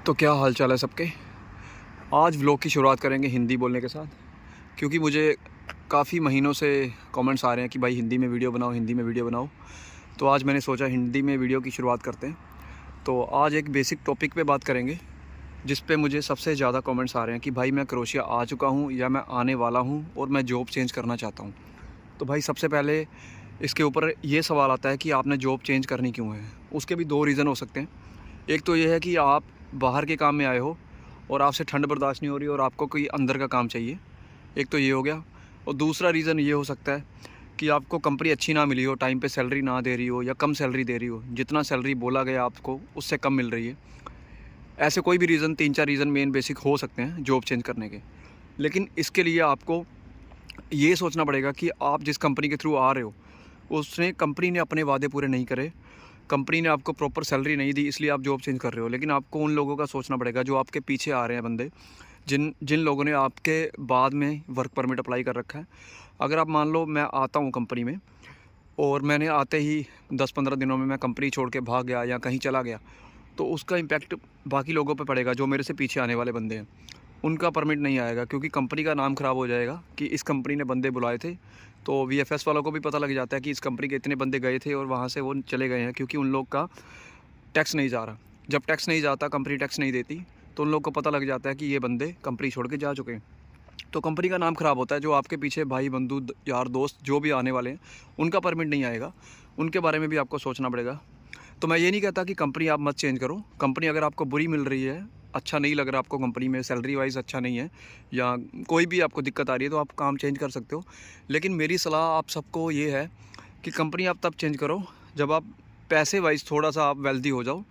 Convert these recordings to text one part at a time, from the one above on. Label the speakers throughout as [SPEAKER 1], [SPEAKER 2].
[SPEAKER 1] तो क्या हाल चाल है सबके। आज व्लॉग की शुरुआत करेंगे हिंदी बोलने के साथ, क्योंकि मुझे काफ़ी महीनों से कमेंट्स आ रहे हैं कि भाई हिंदी में वीडियो बनाओ, हिंदी में वीडियो बनाओ। तो आज मैंने सोचा हिंदी में वीडियो की शुरुआत करते हैं। तो आज एक बेसिक टॉपिक पे बात करेंगे जिस पे मुझे सबसे ज़्यादा कमेंट्स आ रहे हैं कि भाई मैं क्रोएशिया आ चुका हूँ या मैं आने वाला हूँ और मैं जॉब चेंज करना चाहता हूँ। तो भाई सबसे पहले इसके ऊपर ये सवाल आता है कि आपने जॉब चेंज करनी क्यों है। उसके भी दो रीज़न हो सकते हैं। एक तो ये है कि आप बाहर के काम में आए हो और आपसे ठंड बर्दाश्त नहीं हो रही और आपको कोई अंदर का काम चाहिए, एक तो ये हो गया। और दूसरा रीज़न ये हो सकता है कि आपको कंपनी अच्छी ना मिली हो, टाइम पे सैलरी ना दे रही हो या कम सैलरी दे रही हो, जितना सैलरी बोला गया आपको उससे कम मिल रही है। ऐसे कोई भी रीज़न, 3-4 रीज़न मेन बेसिक हो सकते हैं जॉब चेंज करने के। लेकिन इसके लिए आपको ये सोचना पड़ेगा कि आप जिस कंपनी के थ्रू आ रहे हो उसने कंपनी ने अपने वादे पूरे नहीं करे, कंपनी ने आपको प्रॉपर सैलरी नहीं दी, इसलिए आप जॉब चेंज कर रहे हो। लेकिन आपको उन लोगों का सोचना पड़ेगा जो आपके पीछे आ रहे हैं बंदे, जिन जिन लोगों ने आपके बाद में वर्क परमिट अप्लाई कर रखा है। अगर आप मान लो मैं आता हूँ कंपनी में और मैंने आते ही 10-15 दिनों में मैं कंपनी छोड़ के भाग गया या कहीं चला गया, तो उसका इम्पैक्ट बाकी लोगों पे पड़ेगा जो मेरे से पीछे आने वाले बंदे हैं। उनका परमिट नहीं आएगा क्योंकि कंपनी का नाम ख़राब हो जाएगा कि इस कंपनी ने बंदे बुलाए थे। तो वीएफएस वालों को भी पता लग जाता है कि इस कंपनी के इतने बंदे गए थे और वहाँ से वो चले गए हैं क्योंकि उन लोग का टैक्स नहीं जा रहा। जब टैक्स नहीं जाता, कंपनी टैक्स नहीं देती, तो उन लोग को पता लग जाता है कि ये बंदे कंपनी छोड़ के जा चुके हैं। तो कंपनी का नाम ख़राब होता है। जो आपके पीछे भाई बंधु यार दोस्त जो भी आने वाले हैं उनका परमिट नहीं आएगा, उनके बारे में भी आपको सोचना पड़ेगा। तो मैं ये नहीं कहता कि कंपनी आप मत चेंज करो। कंपनी अगर आपको बुरी मिल रही है, अच्छा नहीं लग रहा आपको कंपनी में, सैलरी वाइज अच्छा नहीं है या कोई भी आपको दिक्कत आ रही है, तो आप काम चेंज कर सकते हो। लेकिन मेरी सलाह आप सबको ये है कि कंपनी आप तब चेंज करो जब आप पैसे वाइज थोड़ा सा आप वेल्दी हो जाओ,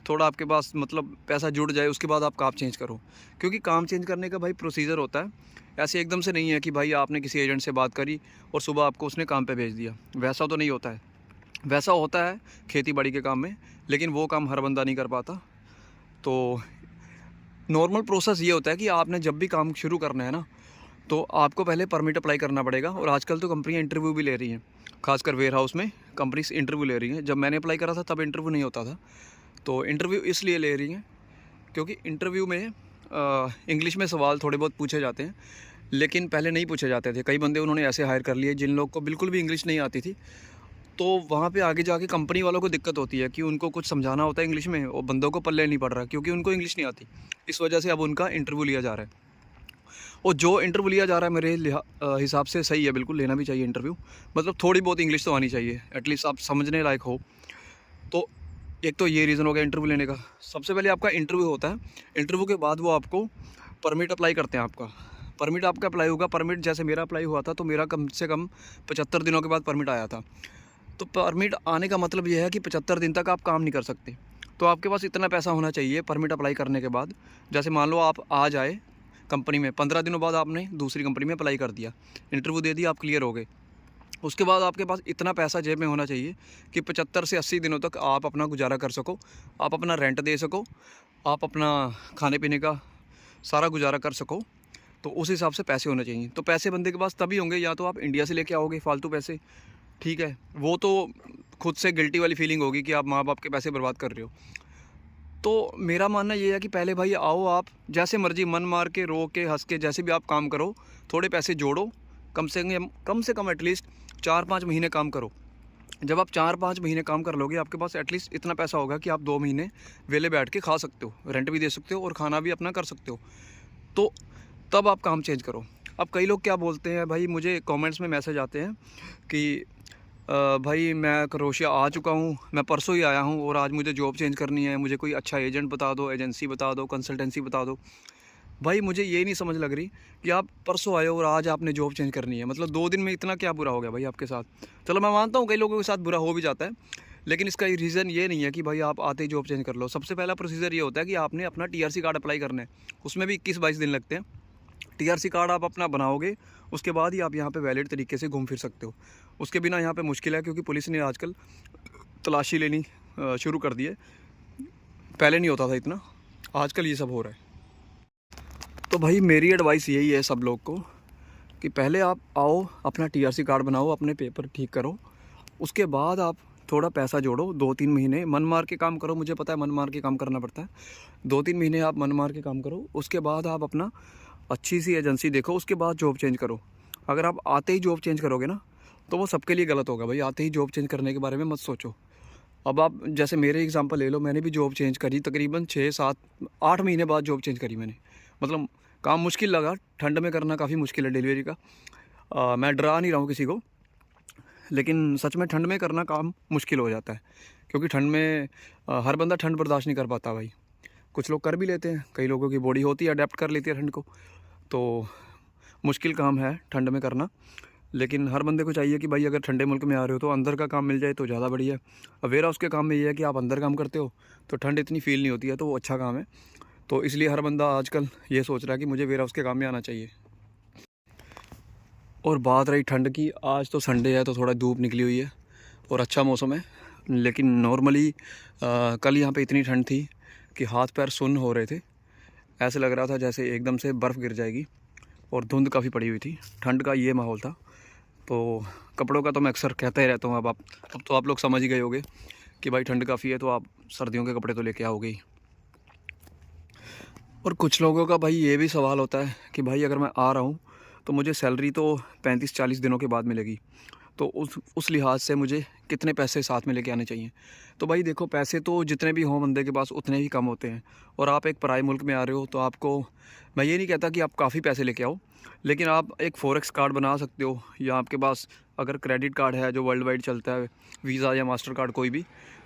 [SPEAKER 1] थोड़ा आपके पास मतलब पैसा जुड़ जाए, उसके बाद आप काम चेंज करो। क्योंकि काम चेंज करने का भाई प्रोसीजर होता है। ऐसे एकदम से नहीं है कि भाई आपने किसी एजेंट से बात करी और सुबह आपको उसने काम पे भेज दिया, वैसा तो नहीं होता है। वैसा होता है खेती बाड़ी के काम में, लेकिन वो काम हर बंदा नहीं कर पाता। तो नॉर्मल प्रोसेस ये होता है कि आपने जब भी काम शुरू करना है ना, तो आपको पहले परमिट अप्लाई करना पड़ेगा। और आजकल तो कंपनियाँ इंटरव्यू भी ले रही हैं, खासकर वेयर हाउस में कंपनीज इंटरव्यू ले रही हैं। जब मैंने अप्लाई करा था तब इंटरव्यू नहीं होता था। तो इंटरव्यू इसलिए ले रही हैं क्योंकि इंटरव्यू में इंग्लिश में सवाल थोड़े बहुत पूछे जाते हैं, लेकिन पहले नहीं पूछे जाते थे। कई बंदे उन्होंने ऐसे हायर कर लिए जिन लोग को बिल्कुल भी इंग्लिश नहीं आती थी। तो वहाँ पे आगे जाके कंपनी वालों को दिक्कत होती है कि उनको कुछ समझाना होता है इंग्लिश में और बंदों को पल्ले नहीं पड़ रहा क्योंकि उनको इंग्लिश नहीं आती। इस वजह से अब उनका इंटरव्यू लिया जा रहा है। और जो इंटरव्यू लिया जा रहा है मेरे हिसाब से सही है, बिल्कुल लेना भी चाहिए इंटरव्यू। मतलब थोड़ी बहुत इंग्लिश तो आनी चाहिए, एटलीस्ट आप समझने लायक हो। तो एक तो ये रीज़न हो गया इंटरव्यू लेने का। सबसे पहले आपका इंटरव्यू होता है, इंटरव्यू के बाद वो आपको परमिट अप्लाई करते हैं। आपका परमिट आपका अप्लाई होगा। परमिट जैसे मेरा अप्लाई हुआ था तो मेरा कम से कम 75 दिनों के बाद परमिट आया था। तो परमिट आने का मतलब ये है कि 75 दिन तक आप काम नहीं कर सकते। तो आपके पास इतना पैसा होना चाहिए परमिट अप्लाई करने के बाद। जैसे मान लो आप आ जाए कंपनी में, 15 दिनों बाद आपने दूसरी कंपनी में अप्लाई कर दिया, इंटरव्यू दे दिया, आप क्लियर हो गए। उसके बाद आपके पास इतना पैसा जेब में होना चाहिए कि 75 से 80 दिनों तक आप अपना गुजारा कर सको, आप अपना रेंट दे सको, आप अपना खाने पीने का सारा गुजारा कर सको। तो उस हिसाब से पैसे होने चाहिए। तो पैसे बंदे के पास तभी होंगे या तो आप इंडिया से लेके आओगे फालतू पैसे, ठीक है, वो तो खुद से गिल्टी वाली फीलिंग होगी कि आप माँ बाप के पैसे बर्बाद कर रहे हो। तो मेरा मानना ये है कि पहले भाई आओ, आप जैसे मर्जी मन मार के, रो के, हंस के, जैसे भी आप काम करो, थोड़े पैसे जोड़ो, कम से कम एटलीस्ट 4-5 महीने काम करो। जब आप 4-5 महीने काम कर लोगे, आपके पास एटलीस्ट इतना पैसा होगा कि आप 2 महीने वेले बैठ के खा सकते हो, रेंट भी दे सकते हो और खाना भी अपना कर सकते हो। तो तब आप काम चेंज करो। अब कई लोग क्या बोलते हैं भाई, मुझे कमेंट्स में मैसेज आते हैं कि भाई मैं क्रोएशिया आ चुका हूँ, मैं परसों ही आया हूँ और आज मुझे जॉब चेंज करनी है, मुझे कोई अच्छा एजेंट बता दो, एजेंसी बता दो, कंसल्टेंसी बता दो। भाई मुझे ये नहीं समझ लग रही कि आप परसों आए हो और आज आपने जॉब चेंज करनी है, मतलब 2 दिन में इतना क्या बुरा हो गया भाई आपके साथ। चलो मैं मानता हूँ कई लोगों के साथ बुरा हो भी जाता है, लेकिन इसका रीज़न ये नहीं है कि भाई आप आते ही जॉब चेंज कर लो। सबसे पहला प्रोसीजर ये होता है कि आपने अपना टीआरसी कार्ड अप्लाई करना है, उसमें भी 21-22 दिन लगते हैं। टीआरसी कार्ड आप अपना बनाओगे, उसके बाद ही आप यहाँ पे वैलिड तरीके से घूम फिर सकते हो। उसके बिना यहाँ पे मुश्किल है क्योंकि पुलिस ने आजकल तलाशी लेनी शुरू कर दी है। पहले नहीं होता था इतना, आजकल ये सब हो रहा है। तो भाई मेरी एडवाइस यही है सब लोग को कि पहले आप आओ, अपना टीआरसी कार्ड बनाओ, अपने पेपर ठीक करो, उसके बाद आप थोड़ा पैसा जोड़ो, 2-3 महीने मन मार के काम करो। मुझे पता है मन मार के काम करना पड़ता है। 2-3 महीने आप मन मार के काम करो, उसके बाद आप अपना अच्छी सी एजेंसी देखो, उसके बाद जॉब चेंज करो। अगर आप आते ही जॉब चेंज करोगे ना, तो वो सबके लिए गलत होगा भाई। आते ही जॉब चेंज करने के बारे में मत सोचो। अब आप जैसे मेरे एग्जांपल ले लो, मैंने भी जॉब चेंज करी, तकरीबन 6-7-8 महीने बाद जॉब चेंज करी मैंने। मतलब काम मुश्किल लगा, ठंड में करना काफ़ी मुश्किल है डिलीवरी का। मैं डरा नहीं रहा हूँ किसी को, लेकिन सच में ठंड में करना काम मुश्किल हो जाता है, क्योंकि ठंड में हर बंदा ठंड बर्दाश्त नहीं कर पाता भाई। कुछ लोग कर भी लेते हैं, कई लोगों की बॉडी होती है अडेप्ट कर लेती है ठंड को। तो मुश्किल काम है ठंड में करना, लेकिन हर बंदे को चाहिए कि भाई अगर ठंडे मुल्क में आ रहे हो तो अंदर का काम मिल जाए तो ज़्यादा बढ़िया है। अब वेयर हाउस के काम में ये है कि आप अंदर काम करते हो तो ठंड इतनी फील नहीं होती है, तो वो अच्छा काम है। तो इसलिए हर बंदा आजकल ये सोच रहा है कि मुझे वेयर हाउस के काम में आना चाहिए। और बात रही ठंड की, आज तो संडे है तो थोड़ा धूप निकली हुई है और अच्छा मौसम है। लेकिन नॉर्मली कल यहाँ पे इतनी ठंड थी कि हाथ पैर सुन्न हो रहे थे। ऐसे लग रहा था जैसे एकदम से बर्फ़ गिर जाएगी, और धुंध काफ़ी पड़ी हुई थी। ठंड का ये माहौल था। तो कपड़ों का तो मैं अक्सर कहता ही रहता हूँ। अब तो आप लोग समझ ही गए होंगे कि भाई ठंड काफ़ी है, तो आप सर्दियों के कपड़े तो लेके आओगे ही। और कुछ लोगों का भाई ये भी सवाल होता है कि भाई अगर मैं आ रहा हूँ तो मुझे सैलरी तो 35-40 दिनों के बाद मिलेगी, तो उस लिहाज से मुझे कितने पैसे साथ में लेके आने चाहिए। तो भाई देखो, पैसे तो जितने भी हों बंदे के पास उतने ही कम होते हैं। और आप एक पराए मुल्क में आ रहे हो तो आपको, मैं ये नहीं कहता कि आप काफ़ी पैसे लेके आओ, लेकिन आप एक फॉरेक्स कार्ड बना सकते हो, या आपके पास अगर क्रेडिट कार्ड है जो वर्ल्ड वाइड चलता है, वीज़ा या मास्टर कार्ड कोई भी,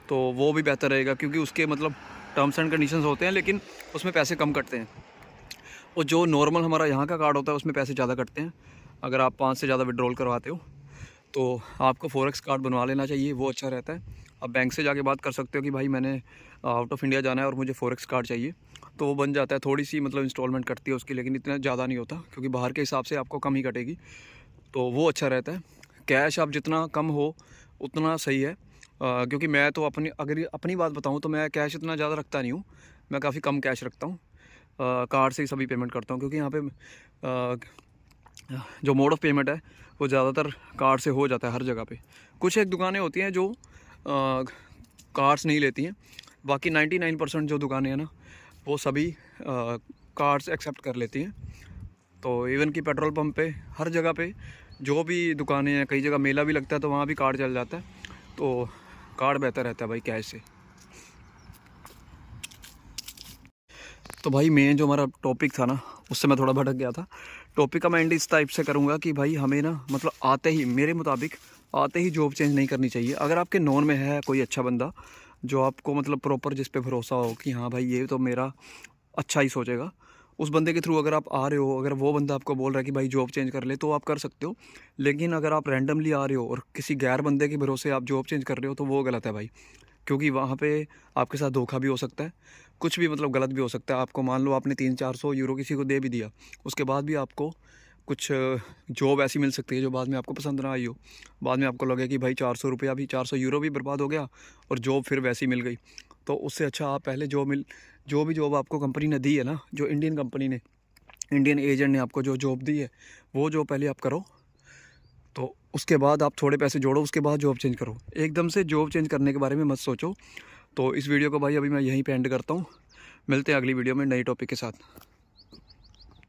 [SPEAKER 1] तो वो भी बेहतर रहेगा, क्योंकि उसके मतलब टर्म्स एंड कंडीशंस होते हैं, लेकिन उसमें पैसे कम कटते हैं। और जो नॉर्मल हमारा यहाँ का कार्ड होता है उसमें पैसे ज़्यादा कटते हैं। अगर आप 5 से ज़्यादा विड्रॉल करवाते हो तो आपको फॉरेक्स कार्ड बनवा लेना चाहिए, वो अच्छा रहता है। आप बैंक से जाके बात कर सकते हो कि भाई मैंने आउट ऑफ इंडिया जाना है और मुझे फॉरेक्स कार्ड चाहिए, तो वो बन जाता है। थोड़ी सी मतलब इंस्टॉलमेंट कटती है उसकी, लेकिन इतना ज़्यादा नहीं होता, क्योंकि बाहर के हिसाब से आपको कम ही कटेगी, तो वो अच्छा रहता है। कैश आप जितना कम हो उतना सही है, क्योंकि मैं तो अगर अपनी बात बताऊँ तो मैं कैश इतना ज़्यादा रखता नहीं हूँ। मैं काफ़ी कम कैश रखता हूँ, कार्ड से ही सभी पेमेंट करता हूँ, क्योंकि यहाँ पे जो मोड ऑफ़ पेमेंट है वो ज़्यादातर कार्ड से हो जाता है हर जगह पे। कुछ एक दुकानें होती हैं जो कार्ड्स नहीं लेती हैं, बाकी 99% जो दुकानें हैं ना वो सभी कार्ड्स एक्सेप्ट कर लेती हैं। तो इवन कि पेट्रोल पंप पे, हर जगह पे जो भी दुकानें हैं, कई जगह मेला भी लगता है तो वहाँ भी कार्ड चल जाता है। तो कार्ड बेहतर रहता है भाई कैश से। तो भाई मेन जो हमारा टॉपिक था ना, उससे मैं थोड़ा भटक गया था। टॉपिक का मैं एंड इस टाइप से करूँगा कि भाई हमें ना मतलब आते ही, मेरे मुताबिक आते ही जॉब चेंज नहीं करनी चाहिए। अगर आपके नॉन में है कोई अच्छा बंदा जो आपको मतलब प्रॉपर, जिस पे भरोसा हो कि हाँ भाई ये तो मेरा अच्छा ही सोचेगा, उस बंदे के थ्रू अगर आप आ रहे हो, अगर वो बंदा आपको बोल रहा है कि भाई जॉब चेंज कर ले, तो आप कर सकते हो। लेकिन अगर आप रैंडमली आ रहे हो और किसी गैर बंदे के भरोसे आप जॉब चेंज कर रहे हो, तो वो गलत है भाई। क्योंकि वहाँ पे आपके साथ धोखा भी हो सकता है, कुछ भी मतलब गलत भी हो सकता है। आपको मान लो आपने 300-400 यूरो किसी को दे भी दिया, उसके बाद भी आपको कुछ जॉब ऐसी मिल सकती है जो बाद में आपको पसंद ना आई हो। बाद में आपको लगे कि भाई 400 रुपया भी, 400 यूरो भी बर्बाद हो गया और जॉब फिर वैसी मिल गई। तो उससे अच्छा आप पहले जो भी जॉब आपको कंपनी ने दी है ना, जो इंडियन कंपनी ने, इंडियन एजेंट ने आपको जो जॉब दी है, वो जॉब पहले आप करो। तो उसके बाद आप थोड़े पैसे जोड़ो, उसके बाद जॉब चेंज करो। एकदम से जॉब चेंज करने के बारे में मत सोचो। तो इस वीडियो को भाई अभी मैं यहीं पे एंड करता हूँ। मिलते हैं अगली वीडियो में नई टॉपिक के साथ।